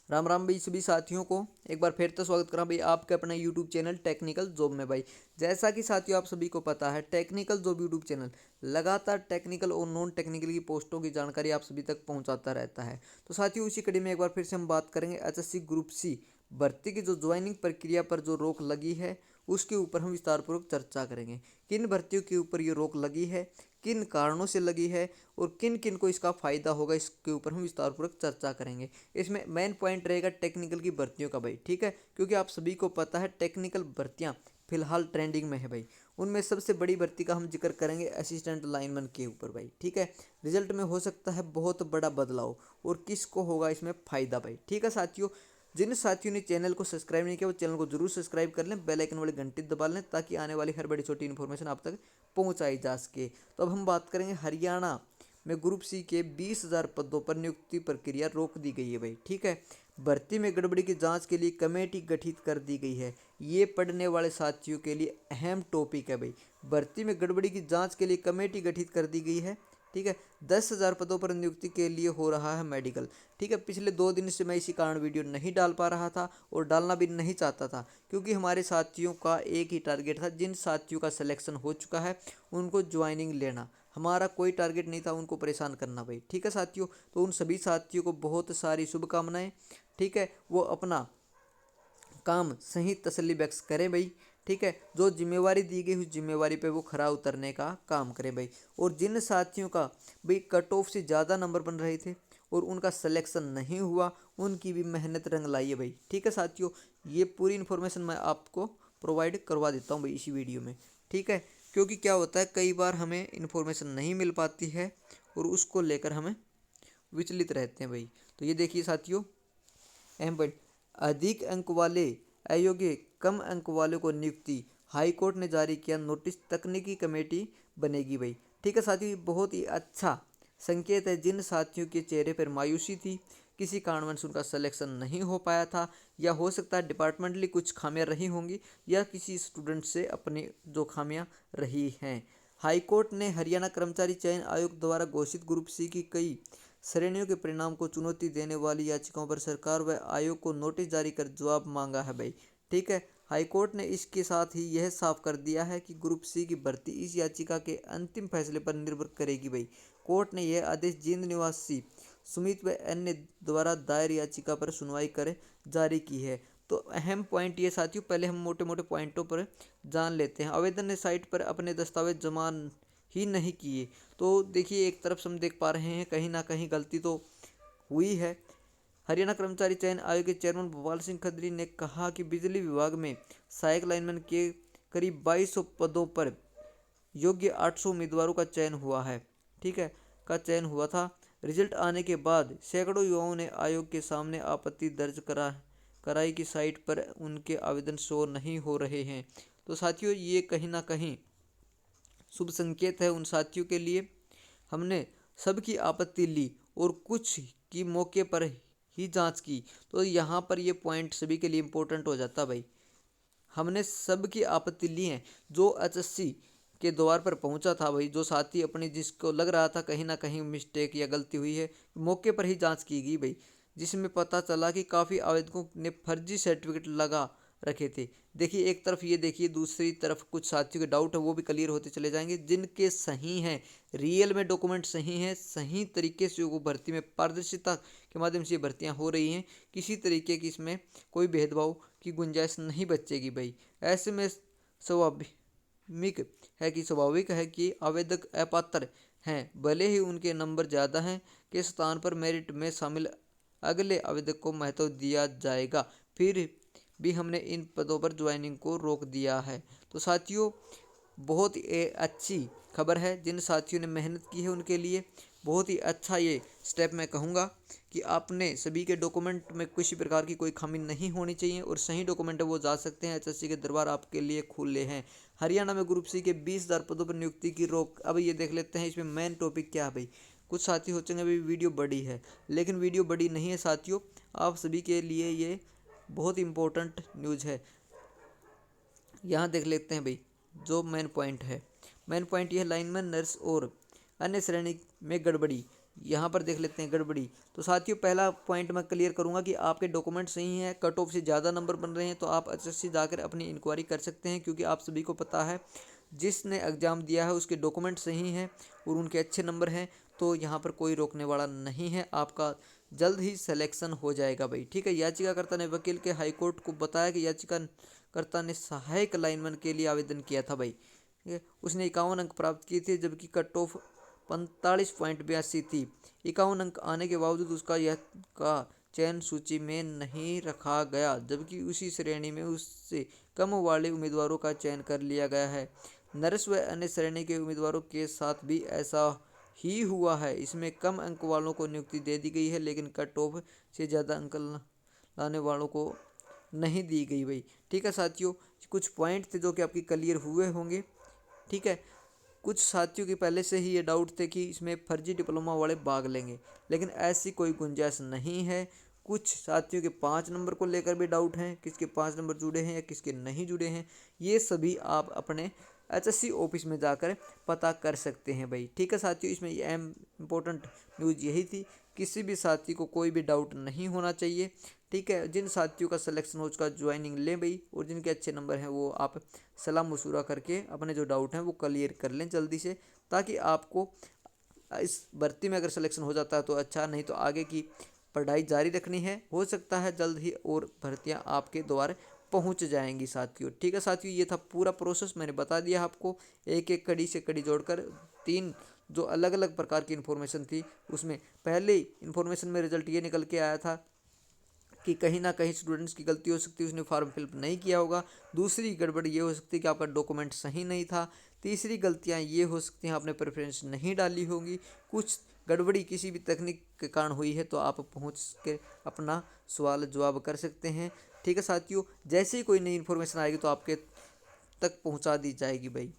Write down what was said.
राम राम भाई सभी साथियों को एक बार फिर तो स्वागत करा भाई आपके अपने यूट्यूब चैनल टेक्निकल जॉब में। भाई जैसा कि साथियों आप सभी को पता है, टेक्निकल जॉब यूट्यूब चैनल लगातार टेक्निकल और नॉन टेक्निकल की पोस्टों की जानकारी आप सभी तक पहुंचाता रहता है। तो साथियों उसी कड़ी में एक बार फिर से हम बात करेंगे एचएससी ग्रुप सी भर्ती की जो ज्वाइनिंग प्रक्रिया पर जो रोक लगी है उसके ऊपर हम विस्तारपूर्वक चर्चा करेंगे। किन भर्तियों के ऊपर ये रोक लगी है, किन कारणों से लगी है और किन किन को इसका फ़ायदा होगा, इसके ऊपर हम विस्तारपूर्वक चर्चा करेंगे। इसमें मेन पॉइंट रहेगा टेक्निकल की भर्तियों का भाई, ठीक है, क्योंकि आप सभी को पता है टेक्निकल भर्तियां फिलहाल ट्रेंडिंग में है भाई। उनमें सबसे बड़ी भर्ती का हम जिक्र करेंगे असिस्टेंट लाइनमैन के ऊपर भाई, ठीक है। रिजल्ट में हो सकता है बहुत बड़ा बदलाव और किसको होगा इसमें फ़ायदा भाई, ठीक है साथियों। जिन साथियों ने चैनल को सब्सक्राइब नहीं किया वो चैनल को जरूर सब्सक्राइब कर लें, बेल आइकन वाली घंटी दबा लें ताकि आने वाली हर बड़ी छोटी इन्फॉर्मेशन आप तक पहुंचाई जा सके। तो अब हम बात करेंगे हरियाणा में ग्रुप सी के 20,000 पदों पर नियुक्ति प्रक्रिया रोक दी गई है भाई, ठीक है। भर्ती में गड़बड़ी की जांच के लिए कमेटी गठित कर दी गई है। ये पढ़ने वाले साथियों के लिए अहम टॉपिक है भाई। भर्ती में गड़बड़ी की जांच के लिए कमेटी गठित कर दी गई है, ठीक है। 10,000 पदों पर नियुक्ति के लिए हो रहा है मेडिकल, ठीक है। पिछले 2 दिन से मैं इसी कारण वीडियो नहीं डाल पा रहा था और डालना भी नहीं चाहता था, क्योंकि हमारे साथियों का एक ही टारगेट था। जिन साथियों का सिलेक्शन हो चुका है उनको ज्वाइनिंग लेना, हमारा कोई टारगेट नहीं था उनको परेशान करना भाई, ठीक है साथियों। तो उन सभी साथियों को बहुत सारी शुभकामनाएं, ठीक है। वो अपना काम सही तसल्ली बख्श करें भाई, ठीक है। जो जिम्मेवारी दी गई उस जिम्मेवारी पे वो खरा उतरने का काम करें भाई। और जिन साथियों का भाई कट ऑफ से ज़्यादा नंबर बन रहे थे और उनका सिलेक्शन नहीं हुआ, उनकी भी मेहनत रंग लाई है भाई, ठीक है साथियों। ये पूरी इन्फॉर्मेशन मैं आपको प्रोवाइड करवा देता हूँ भाई इसी वीडियो में, ठीक है। क्योंकि क्या होता है कई बार हमें इन्फॉर्मेशन नहीं मिल पाती है और उसको लेकर हमें विचलित रहते हैं भाई। तो ये देखिए साथियों, अहम पॉइंट, अधिक अंक वाले अयोग्य कम अंक वाले को नियुक्ति, हाई कोर्ट ने जारी किया नोटिस, तकनीकी कमेटी बनेगी भाई, ठीक है साथियों। बहुत ही अच्छा संकेत है। जिन साथियों के चेहरे पर मायूसी थी, किसी कारणवश उनका सिलेक्शन नहीं हो पाया था, या हो सकता है डिपार्टमेंटली कुछ खामियां रही होंगी, या किसी स्टूडेंट से अपनी जो खामियां रही हैं, हाईकोर्ट ने हरियाणा कर्मचारी चयन आयोग द्वारा घोषित ग्रुप सी की कई श्रेणियों के परिणाम को चुनौती देने वाली याचिकाओं पर सरकार व आयोग को नोटिस जारी कर जवाब मांगा है भाई, ठीक है। हाईकोर्ट ने इसके साथ ही यह साफ कर दिया है कि ग्रुप सी की भर्ती इस याचिका के अंतिम फैसले पर निर्भर करेगी भाई। कोर्ट ने यह आदेश जींद निवासी सुमित व अन्य द्वारा दायर याचिका पर सुनवाई कर जारी की है। तो अहम पॉइंट ये साथियों, पहले हम मोटे मोटे पॉइंटों पर जान लेते हैं। आवेदन ने साइट पर अपने दस्तावेज जमा ही नहीं किए, तो देखिए एक तरफ से हम देख पा रहे हैं कहीं ना कहीं गलती तो हुई है। हरियाणा कर्मचारी चयन आयोग के चेयरमैन भोपाल सिंह खत्री ने कहा कि बिजली विभाग में सहायक लाइनमैन के करीब 2200 पदों पर योग्य 800 उम्मीदवारों का चयन हुआ है, ठीक है, का चयन हुआ था। रिजल्ट आने के बाद सैकड़ों युवाओं ने आयोग के सामने आपत्ति दर्ज कराई कि साइट पर उनके आवेदन शो नहीं हो रहे हैं। तो साथियों ये कहीं ना कहीं शुभ संकेत है उन साथियों के लिए। हमने सबकी आपत्ति ली और कुछ की मौके पर ही जांच की, तो यहाँ पर ये पॉइंट सभी के लिए इम्पोर्टेंट हो जाता भाई। हमने सबकी आपत्ति ली है। जो एचएससी के द्वार पर पहुंचा था भाई, जो साथी अपनी जिसको लग रहा था कहीं ना कहीं मिस्टेक या गलती हुई है, मौके पर ही जांच की गई भाई, जिसमें पता चला कि काफ़ी आवेदकों ने फर्जी सर्टिफिकेट लगा रखे थे। देखिए एक तरफ ये देखिए, दूसरी तरफ कुछ साथियों के डाउट है वो भी क्लियर होते चले जाएंगे। जिनके सही हैं, रियल में डॉक्यूमेंट सही हैं, सही तरीके से वो भर्ती में पारदर्शिता के माध्यम से ये भर्तियाँ हो रही हैं, किसी तरीके की इसमें कोई भेदभाव की गुंजाइश नहीं बचेगी भाई। ऐसे में स्वाभाविक है कि आवेदक अपात्र हैं, भले ही उनके नंबर ज़्यादा हैं, के स्थान पर मेरिट में शामिल अगले आवेदक को महत्व दिया जाएगा। फिर भी हमने इन पदों पर ज्वाइनिंग को रोक दिया है। तो साथियों बहुत ही अच्छी खबर है। जिन साथियों ने मेहनत की है उनके लिए बहुत ही अच्छा ये स्टेप मैं कहूँगा कि आपने सभी के डॉक्यूमेंट में किसी प्रकार की कोई खामी नहीं होनी चाहिए और सही डॉक्यूमेंट है वो जा सकते हैं। एचएससी के दरबार आपके लिए खुले हैं। हरियाणा में ग्रुप सी के 20,000 पदों पर नियुक्ति की रोक। अब ये देख लेते हैं इसमें मेन टॉपिक क्या है भाई। कुछ साथी सोचेंगे भाई वीडियो बड़ी है, लेकिन वीडियो बड़ी नहीं है साथियों। आप सभी के लिए ये बहुत इंपॉर्टेंट न्यूज़ है। यहाँ देख लेते हैं भाई जो मेन पॉइंट है। मेन पॉइंट ये है, लाइनमैन नर्स और अन्य श्रेणी में गड़बड़ी। यहाँ पर देख लेते हैं गड़बड़ी। तो साथियों पहला पॉइंट मैं क्लियर करूँगा कि आपके डॉक्यूमेंट सही हैं, कट ऑफ से ज़्यादा नंबर बन रहे हैं तो आप एसएससी जाकर अपनी इंक्वायरी कर सकते हैं, क्योंकि आप सभी को पता है जिसने एग्ज़ाम दिया है उसके डॉक्यूमेंट सही हैं और उनके अच्छे नंबर हैं, तो यहाँ पर कोई रोकने वाला नहीं है, आपका जल्द ही सिलेक्शन हो जाएगा भाई। ठीक है। याचिकाकर्ता ने वकील के हाईकोर्ट को बताया कि याचिकाकर्ता ने सहायक लाइनमैन के लिए आवेदन किया था भाई। ठीक है। उसने 51 अंक प्राप्त किए थे, जबकि कट ऑफ 45.82 थी। 51 अंक आने के बावजूद उसका यह का चयन सूची में नहीं रखा गया, जबकि उसी श्रेणी में उससे कम वाले उम्मीदवारों का चयन कर लिया गया है। नर्स व अन्य श्रेणी के उम्मीदवारों के साथ भी ऐसा ही हुआ है। इसमें कम अंक वालों को नियुक्ति दे दी गई है, लेकिन कट ऑफ से ज़्यादा अंक लाने वालों को नहीं दी गई भाई। ठीक है साथियों, कुछ पॉइंट थे जो कि आपकी क्लियर हुए होंगे। ठीक है। कुछ साथियों के पहले से ही ये डाउट थे कि इसमें फर्जी डिप्लोमा वाले भाग लेंगे, लेकिन ऐसी कोई गुंजाइश नहीं है। कुछ साथियों के 5 नंबर को लेकर भी डाउट हैं, किसके 5 नंबर जुड़े हैं या किसके नहीं जुड़े हैं, ये सभी आप अपने एचएससी ऑफिस में जाकर पता कर सकते हैं भाई। ठीक है साथियों, इसमें ये इम्पोर्टेंट न्यूज़ यही थी, किसी भी साथी को कोई भी डाउट नहीं होना चाहिए। ठीक है। जिन साथियों का सिलेक्शन हो चुका ज्वाइनिंग लें भाई, और जिनके अच्छे नंबर हैं वो आप सलाह मशूरा करके अपने जो डाउट हैं वो क्लियर कर लें जल्दी से, ताकि आपको इस भर्ती में अगर सिलेक्शन हो जाता है तो अच्छा, नहीं तो आगे की पढ़ाई जारी रखनी है। हो सकता है जल्द ही और भर्तियां आपके द्वार पहुंच जाएंगी साथियों। ठीक है साथियों, ये था पूरा प्रोसेस, मैंने बता दिया आपको एक एक कड़ी से कड़ी जोड़कर। 3 जो अलग अलग प्रकार की इन्फॉर्मेशन थी, उसमें पहले इन्फॉर्मेशन में रिजल्ट ये निकल के आया था कि कहीं ना कहीं स्टूडेंट्स की गलती हो सकती है, उसने फॉर्म फिलअप नहीं किया होगा। दूसरी गड़बड़ी ये हो सकती है कि आपका डॉक्यूमेंट सही नहीं था। तीसरी गलतियां ये हो सकती हैं आपने प्रेफरेंस नहीं डाली होगी। कुछ गड़बड़ी किसी भी तकनीक के कारण हुई है तो आप पहुंच के अपना सवाल जवाब कर सकते हैं। ठीक है साथियों, जैसे ही कोई नई इन्फॉर्मेशन आएगी तो आपके तक पहुंचा दी जाएगी भाई।